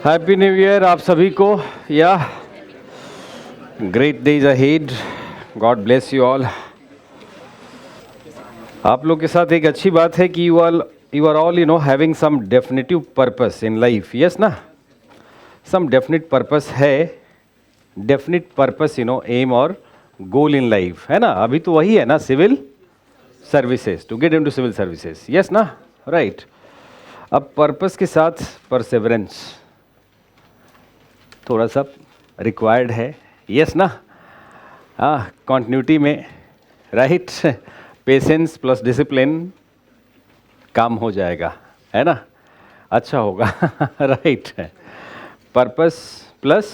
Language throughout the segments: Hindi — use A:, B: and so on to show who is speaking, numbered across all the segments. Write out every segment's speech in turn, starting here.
A: हैप्पी न्यू ईयर आप सभी को। या great days ahead. God bless you all. आप लोग के साथ एक अच्छी बात है कि you are all having some definitive purpose in life. Yes ना, सम डेफिनेट पर्पस है, डेफिनेट पर्पस एम और गोल इन लाइफ है ना। अभी तो वही है ना, civil services, to get into civil services. Yes ना, राइट। अब पर्पस के साथ परसेवरेंस थोड़ा सा रिक्वायर्ड है। यस ना, हाँ, कॉन्टिन्यूटी में, राइट। पेशेंस प्लस डिसिप्लिन काम हो जाएगा, है ना, अच्छा होगा। राइट। पर्पस प्लस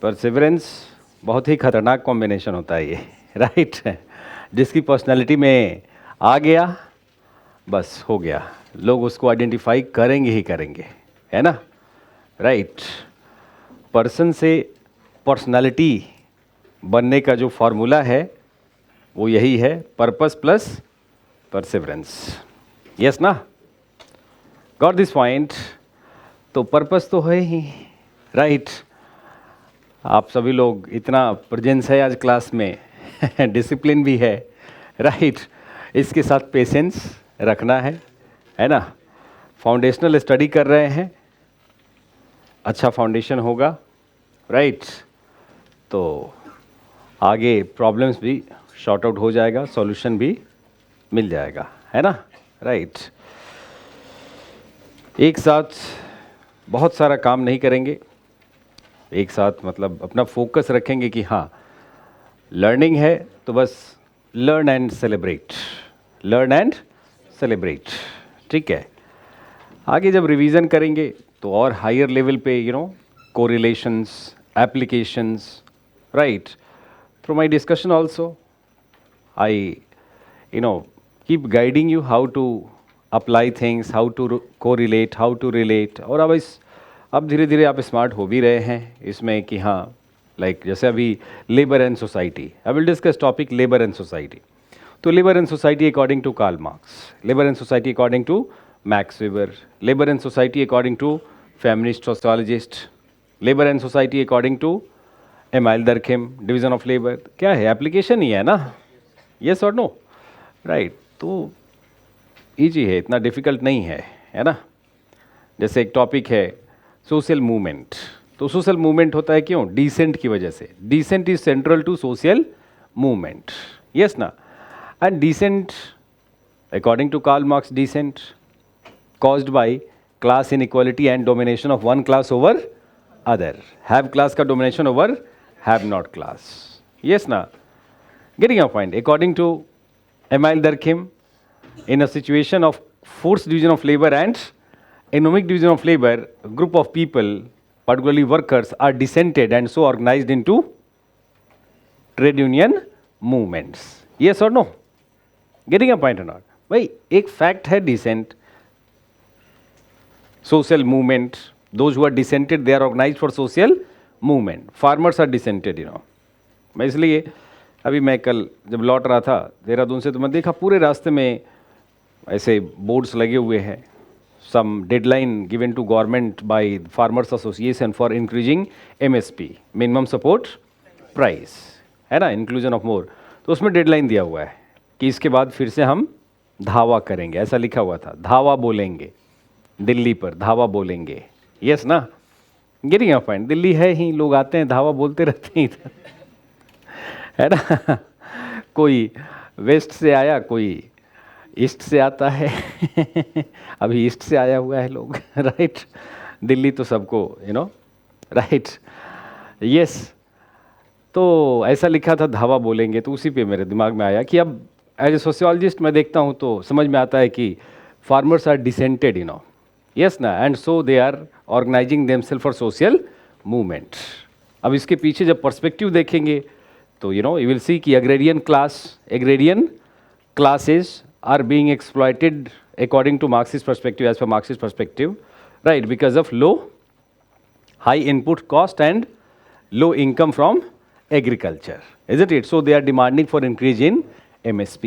A: परसिवरेंस बहुत ही खतरनाक कॉम्बिनेशन होता है ये, राइट। जिसकी पर्सनालिटी में आ गया बस हो गया, लोग उसको आइडेंटिफाई करेंगे ही करेंगे, है ना, राइट। पर्सन से पर्सनालिटी बनने का जो फॉर्मूला है वो यही है, पर्पस प्लस परसिवरेंस। यस ना, गॉट दिस पॉइंट। तो पर्पस तो है ही, राइट। आप सभी लोग, इतना प्रेजेंस है आज क्लास में। डिसिप्लिन भी है, राइट। इसके साथ पेशेंस रखना है ना। फाउंडेशनल स्टडी कर रहे हैं, अच्छा फाउंडेशन होगा, राइट। तो आगे प्रॉब्लम्स भी शॉर्ट आउट हो जाएगा, सॉल्यूशन भी मिल जाएगा, है ना, राइट। एक साथ बहुत सारा काम नहीं करेंगे, एक साथ मतलब अपना फोकस रखेंगे कि हाँ लर्निंग है तो बस learn and celebrate, learn and celebrate, ठीक है। आगे जब रिवीजन करेंगे तो और हायर लेवल पे correlations, applications, right. Through my discussion also I keep guiding you how to apply things, how to correlate, how to relate। और अब धीरे धीरे आप स्मार्ट हो भी रहे हैं इसमें कि हाँ, लाइक जैसे अभी labour and society, I will discuss topic labour and society. तो labour and society according to Karl Marx, labour and society according to Max Weber, labour and society according to feminist sociologist, labour and society according to Emile Durkheim, division of labour. क्या है, एप्लीकेशन ही है ना, यस और नो, राइट। तो ईजी है, इतना डिफ़िकल्ट नहीं है, है ना। जैसे एक टॉपिक है सोशल मूवमेंट, तो सोशल मूवमेंट होता है क्यों, डिसेंट की वजह से। Dissent is central to social movement, yes ना। And dissent according to Karl Marx, dissent caused by class inequality and domination of one class over other, have class का domination over have not class, yes na, getting your point। according to Emile Durkheim, in a situation of forced division of labor and economic division of labor, a group of people, particularly workers, are dissented and so organized into trade union movements, yes or no, getting your point or not। भाई एक फैक्ट है, decent social movement, those who are dissented they are organized for social movement, farmers are dissented, मैं इसलिए अभी मैं कल जब लौट रहा था देहरादून से तो मैं देखा पूरे रास्ते में ऐसे बोर्ड्स लगे हुए हैं, some deadline given to government by farmers association for increasing MSP, minimum support price, है ना, इंक्लूजन ऑफ मोर। तो उसमें डेडलाइन दिया हुआ है कि इसके बाद फिर से हम धावा करेंगे, ऐसा लिखा हुआ था, धावा बोलेंगे दिल्ली पर, धावा बोलेंगे, यस ना, गेटिंग योर पॉइंट। दिल्ली है ही, लोग आते हैं धावा बोलते रहते हैं इधर, है ना। कोई वेस्ट से आया, कोई ईस्ट से आता है। अभी ईस्ट से आया हुआ है लोग, राइट। दिल्ली तो सबको राइट, यस। तो ऐसा लिखा था धावा बोलेंगे, तो उसी पे मेरे दिमाग में आया कि अब एज ए सोशियोलॉजिस्ट मैं देखता हूँ तो समझ में आता है कि फार्मर्स आर डिसेंटेड, यस ना, and so they are organizing themselves for social movement. अब इसके पीछे जब पर्सपेक्टिव देखेंगे तो यू विल सी कि agrarian classes are being exploited according to Marxist perspective, as per Marxist perspective, right, because of low high input cost and low income from agriculture, is it so they are demanding for increase in MSP,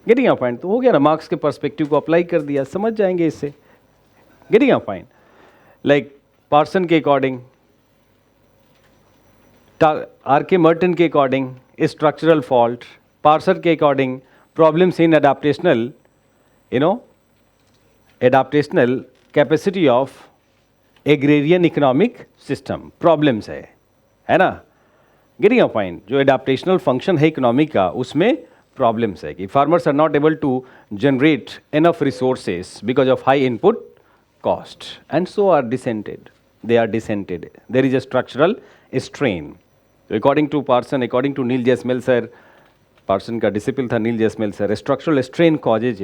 A: getting your point. तो हो गया ना, मार्क्स के पर्सपेक्टिव को अप्लाई कर दिया, समझ जाएंगे इससे, getting your point. Like Parsons के अकॉर्डिंग, आर के मर्टन के अकॉर्डिंग स्ट्रक्चरल फॉल्ट, पार्सर के according problems in adaptational adaptational capacity of agrarian economic system, problems है ना, गेटिंग अ पॉइंट। जो एडाप्टेशनल फंक्शन है इकोनॉमी का उसमें प्रॉब्लम्स है कि farmers are not able to generate enough resources because of high input cost and so are dissented, they are dissented, there is a structural strain. So according to Parson, according to Neil J. Smeltzer, Parson का disciple था Neil J. Smeltzer, a structural strain causes,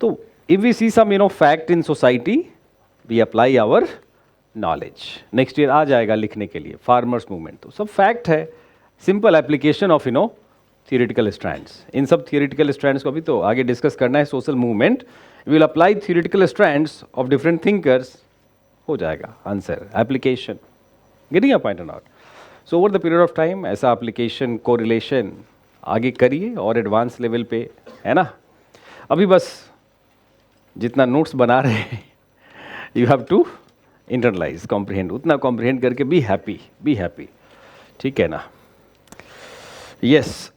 A: तो if we see some fact in society, we apply our knowledge. Next year आ जाएगा लिखने के लिए farmers movement, तो सब fact है, simple application of theoretical strands. इन सब theoretical strands को अभी तो आगे डिस्कस करना है. social movement, we will apply theoretical strands of different thinkers, हो जाएगा answer application. Getting a point और not. So over the period of time ऐसा एप्लीकेशन कोरिलेशन आगे करिए और एडवांस लेवल पे, है ना. अभी बस जितना नोट्स बना रहे हैं you have to internalize comprehend, उतना कॉम्प्रिहेंड करके बी हैप्पी, ठीक है ना. यस